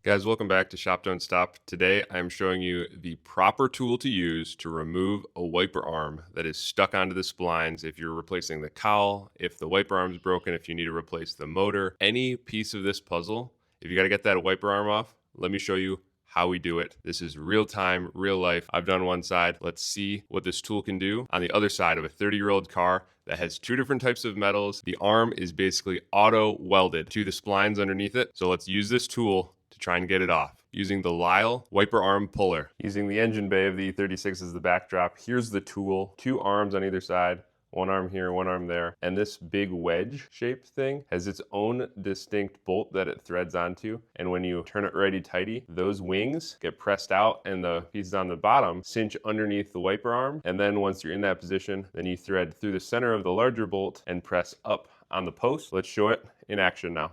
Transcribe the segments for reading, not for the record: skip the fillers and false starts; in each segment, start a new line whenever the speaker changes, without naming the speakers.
Guys, welcome back to Shop Don't Stop. Today I'm showing you the proper tool to use to remove a wiper arm that is stuck onto the splines if you're replacing the cowl, if the wiper arm is broken, if you need to replace the motor, any piece of this puzzle. If you got to get that wiper arm off, let me show you how we do it. This is real time, real life. I've done one side. Let's see what this tool can do on the other side of a 30-year-old car that has two different types of metals. The arm is basically auto welded to the splines underneath it. So let's use this tool to try and get it off using the Lisle Wiper Arm Puller. Using the engine bay of the E36 as the backdrop, here's the tool, two arms on either side. One arm here, one arm there. And this big wedge shaped thing has its own distinct bolt that it threads onto. And when you turn it righty-tighty, those wings get pressed out and the pieces on the bottom cinch underneath the wiper arm. And then once you're in that position, then you thread through the center of the larger bolt and press up on the post. Let's show it in action now.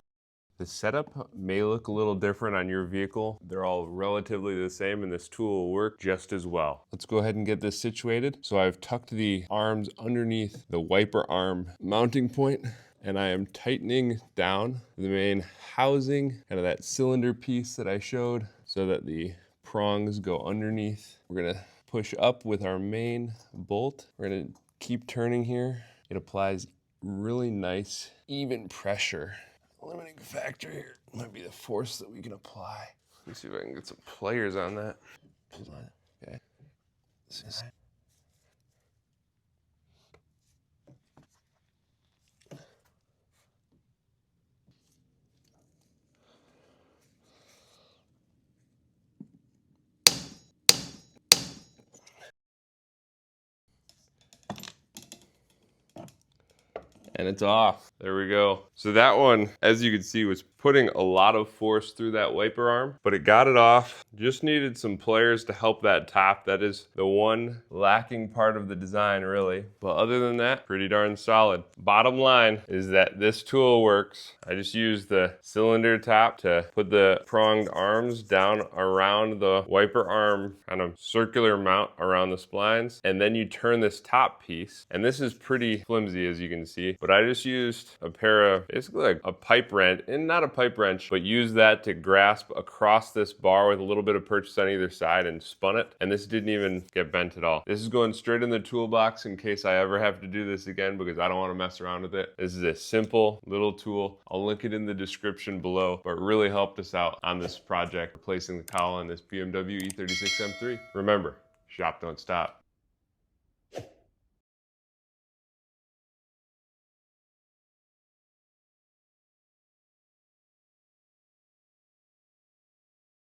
The setup may look a little different on your vehicle. They're all relatively the same and this tool will work just as well. Let's go ahead and get this situated. So I've tucked the arms underneath the wiper arm mounting point and I am tightening down the main housing, kind of that cylinder piece that I showed, so that the prongs go underneath. We're gonna push up with our main bolt. We're gonna keep turning here. It applies really nice, even pressure. Limiting factor here might be the force that we can apply. Let me see if I can get some pliers on that. Okay. And it's off. There we go. So that one, as you can see, was putting a lot of force through that wiper arm, but it got it off. Just needed some pliers to help that top. That is the one lacking part of the design, really. But other than that, pretty darn solid. Bottom line is that this tool works. I just used the cylinder top to put the pronged arms down around the wiper arm, kind of circular mount around the splines. And then you turn this top piece, and this is pretty flimsy, as you can see, but I just used a pair of, basically like a pipe wrench, and not a pipe wrench, but use that to grasp across this bar with a little bit of purchase on either side and spun it. And this didn't even get bent at all. This is going straight in the toolbox in case I ever have to do this again, because I don't want to mess around with it. This is a simple little tool. I'll link it in the description below, but really helped us out on this project, replacing the cowl on this BMW E36 M3. Remember, shop don't stop.